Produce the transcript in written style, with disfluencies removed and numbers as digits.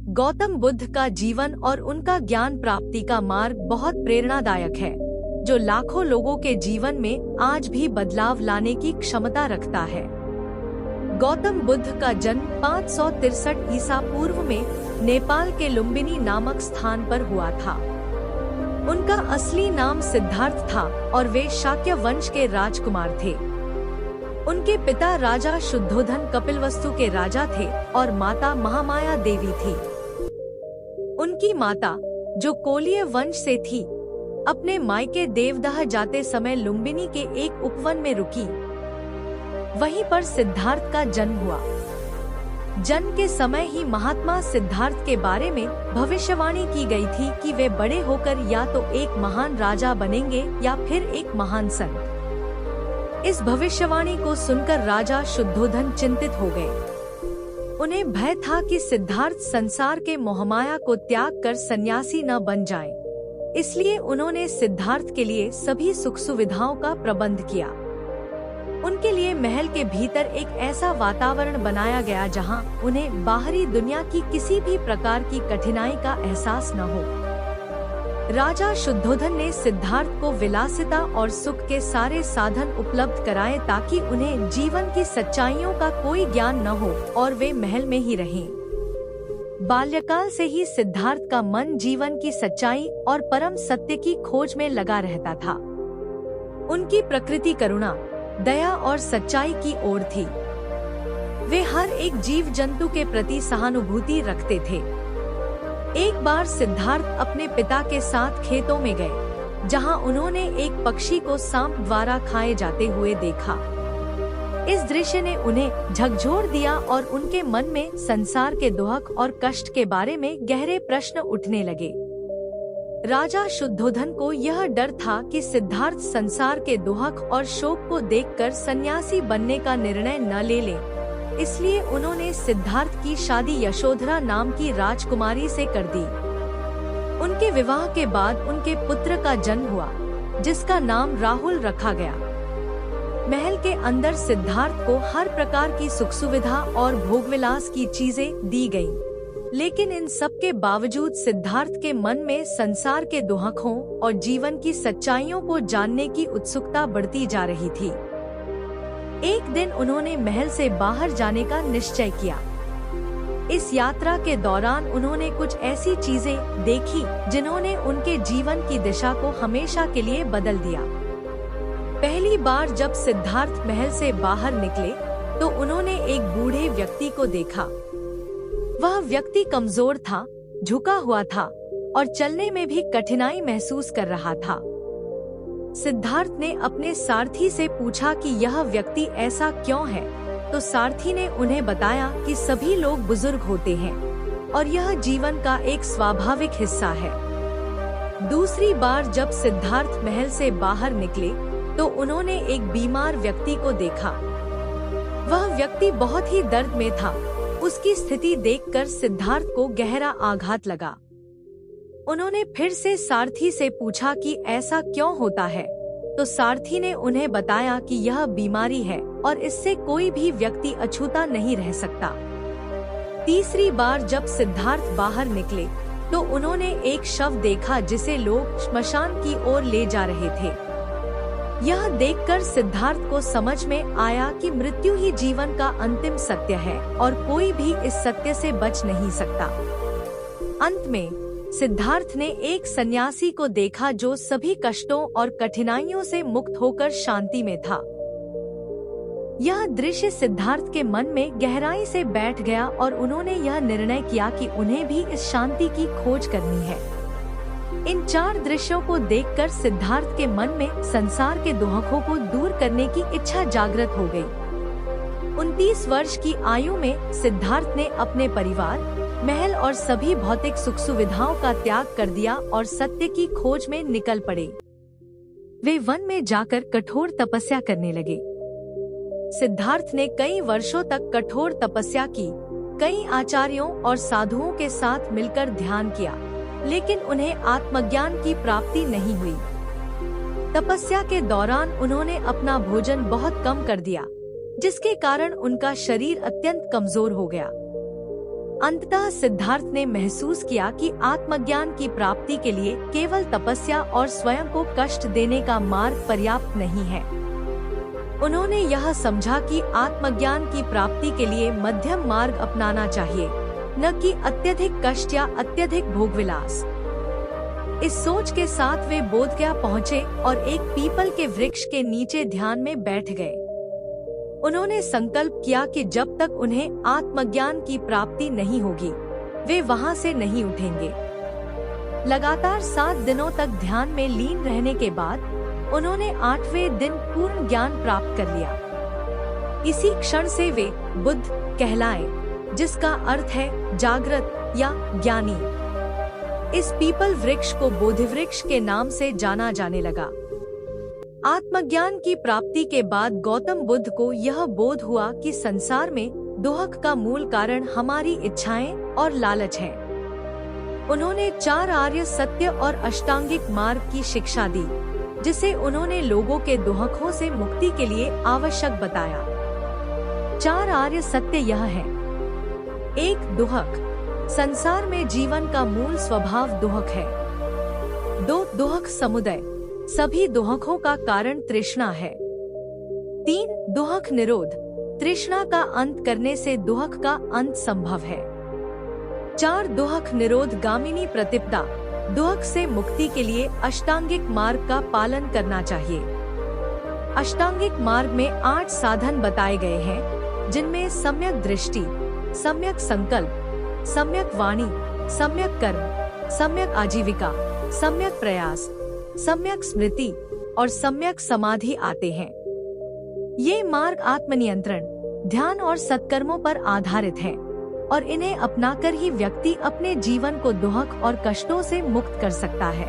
गौतम बुद्ध का जीवन और उनका ज्ञान प्राप्ति का मार्ग बहुत प्रेरणादायक है, जो लाखों लोगों के जीवन में आज भी बदलाव लाने की क्षमता रखता है। गौतम बुद्ध का जन्म 563 ईसा पूर्व में नेपाल के लुम्बिनी नामक स्थान पर हुआ था। उनका असली नाम सिद्धार्थ था और वे शाक्य वंश के राजकुमार थे। उनके पिता राजा शुद्धोधन कपिलवस्तु के राजा थे और माता महामाया देवी थी। उनकी माता, जो कोलीय वंश से थी, अपने मायके देवदह जाते समय लुम्बिनी के एक उपवन में रुकी। वहीं पर सिद्धार्थ का जन्म हुआ। जन्म के समय ही महात्मा सिद्धार्थ के बारे में भविष्यवाणी की गई थी कि वे बड़े होकर या तो एक महान राजा बनेंगे या फिर एक महान संत। इस भविष्यवाणी को सुनकर राजा शुद्धोधन चिंतित हो गए। उन्हें भय था कि सिद्धार्थ संसार के मोहमाया को त्याग कर सन्यासी न बन जाए। इसलिए उन्होंने सिद्धार्थ के लिए सभी सुख सुविधाओं का प्रबंध किया। उनके लिए महल के भीतर एक ऐसा वातावरण बनाया गया जहां उन्हें बाहरी दुनिया की किसी भी प्रकार की कठिनाई का एहसास न हो। राजा शुद्धोधन ने सिद्धार्थ को विलासिता और सुख के सारे साधन उपलब्ध कराए ताकि उन्हें जीवन की सच्चाइयों का कोई ज्ञान न हो और वे महल में ही रहें। बाल्यकाल से ही सिद्धार्थ का मन जीवन की सच्चाई और परम सत्य की खोज में लगा रहता था। उनकी प्रकृति करुणा, दया और सच्चाई की ओर थी। वे हर एक जीव जंतु के प्रति सहानुभूति रखते थे। एक बार सिद्धार्थ अपने पिता के साथ खेतों में गए, जहां उन्होंने एक पक्षी को सांप द्वारा खाए जाते हुए देखा। इस दृश्य ने उन्हें झकझोर दिया और उनके मन में संसार के दुख और कष्ट के बारे में गहरे प्रश्न उठने लगे। राजा शुद्धोधन को यह डर था कि सिद्धार्थ संसार के दुख और शोक को देखकर सन्यासी बनने का निर्णय न ले ले। इसलिए उन्होंने सिद्धार्थ की शादी यशोधरा नाम की राजकुमारी से कर दी। उनके विवाह के बाद उनके पुत्र का जन्म हुआ, जिसका नाम राहुल रखा गया। महल के अंदर सिद्धार्थ को हर प्रकार की सुख सुविधा और भोगविलास की चीजें दी गयीं। लेकिन इन सब के बावजूद सिद्धार्थ के मन में संसार के दुखों और जीवन की सच्चाइयों को जानने की उत्सुकता बढ़ती जा रही थी। एक दिन उन्होंने महल से बाहर जाने का निश्चय किया। इस यात्रा के दौरान उन्होंने कुछ ऐसी चीजें देखी जिन्होंने उनके जीवन की दिशा को हमेशा के लिए बदल दिया। पहली बार जब सिद्धार्थ महल से बाहर निकले तो उन्होंने एक बूढ़े व्यक्ति को देखा। वह व्यक्ति कमजोर था, झुका हुआ था और चलने में भी कठिनाई महसूस कर रहा था। सिद्धार्थ ने अपने सारथी से पूछा कि यह व्यक्ति ऐसा क्यों है, तो सारथी ने उन्हें बताया कि सभी लोग बुजुर्ग होते हैं और यह जीवन का एक स्वाभाविक हिस्सा है। दूसरी बार जब सिद्धार्थ महल से बाहर निकले तो उन्होंने एक बीमार व्यक्ति को देखा। वह व्यक्ति बहुत ही दर्द में था। उसकी स्थिति देखकर सिद्धार्थ को गहरा आघात लगा। उन्होंने फिर से सारथी से पूछा कि ऐसा क्यों होता है, तो सारथी ने उन्हें बताया कि यह बीमारी है और इससे कोई भी व्यक्ति अछूता नहीं रह सकता। तीसरी बार जब सिद्धार्थ बाहर निकले तो उन्होंने एक शव देखा जिसे लोग श्मशान की ओर ले जा रहे थे। यह देखकर सिद्धार्थ को समझ में आया कि मृत्यु ही जीवन का अंतिम सत्य है और कोई भी इस सत्य से बच नहीं सकता। अंत में सिद्धार्थ ने एक सन्यासी को देखा जो सभी कष्टों और कठिनाइयों से मुक्त होकर शांति में था। यह दृश्य सिद्धार्थ के मन में गहराई से बैठ गया और उन्होंने यह निर्णय किया कि उन्हें भी इस शांति की खोज करनी है। इन चार दृश्यों को देखकर सिद्धार्थ के मन में संसार के दुखों को दूर करने की इच्छा जागृत हो गई। 29 वर्ष की आयु में सिद्धार्थ ने अपने परिवार, महल और सभी भौतिक सुख सुविधाओं का त्याग कर दिया और सत्य की खोज में निकल पड़े। वे वन में जाकर कठोर तपस्या करने लगे। सिद्धार्थ ने कई वर्षों तक कठोर तपस्या की, कई आचार्यों और साधुओं के साथ मिलकर ध्यान किया, लेकिन उन्हें आत्मज्ञान की प्राप्ति नहीं हुई। तपस्या के दौरान उन्होंने अपना भोजन बहुत कम कर दिया, जिसके कारण उनका शरीर अत्यंत कमजोर हो गया। अंततः सिद्धार्थ ने महसूस किया कि आत्मज्ञान की प्राप्ति के लिए केवल तपस्या और स्वयं को कष्ट देने का मार्ग पर्याप्त नहीं है। उन्होंने यह समझा कि आत्मज्ञान की प्राप्ति के लिए मध्यम मार्ग अपनाना चाहिए, न कि अत्यधिक कष्ट या अत्यधिक भोगविलास। इस सोच के साथ वे बोधगया पहुँचे और एक पीपल के वृक्ष के नीचे ध्यान में बैठ गए। उन्होंने संकल्प किया कि जब तक उन्हें आत्मज्ञान की प्राप्ति नहीं होगी, वे वहां से नहीं उठेंगे। लगातार 7 दिनों तक ध्यान में लीन रहने के बाद उन्होंने 8वें दिन पूर्ण ज्ञान प्राप्त कर लिया। इसी क्षण से वे बुद्ध कहलाए, जिसका अर्थ है जागृत या ज्ञानी। इस पीपल वृक्ष को बोधिवृक्ष के नाम से जाना जाने लगा। आत्मज्ञान की प्राप्ति के बाद गौतम बुद्ध को यह बोध हुआ कि संसार में दुख का मूल कारण हमारी इच्छाएं और लालच है। उन्होंने 4 आर्य सत्य और अष्टांगिक मार्ग की शिक्षा दी, जिसे उन्होंने लोगों के दुखों से मुक्ति के लिए आवश्यक बताया। 4 आर्य सत्य यह है: 1. दुख, संसार में जीवन का मूल स्वभाव दुख है। 2. दुख समुदय, सभी दुखों का कारण तृष्णा है। 3. दुख निरोध, तृष्णा का अंत करने से दुख का अंत संभव है। 4. दुख निरोध गामिनी प्रतिपदा, दुख से मुक्ति के लिए अष्टांगिक मार्ग का पालन करना चाहिए। अष्टांगिक मार्ग में 8 साधन बताए गए हैं, जिनमें सम्यक दृष्टि, सम्यक संकल्प, सम्यक वाणी, सम्यक कर्म, सम्यक आजीविका, सम्यक प्रयास, सम्यक स्मृति और सम्यक समाधि आते हैं। ये मार्ग आत्मनियंत्रण, ध्यान और सत्कर्मों पर आधारित है और इन्हें अपनाकर ही व्यक्ति अपने जीवन को दुख और कष्टों से मुक्त कर सकता है।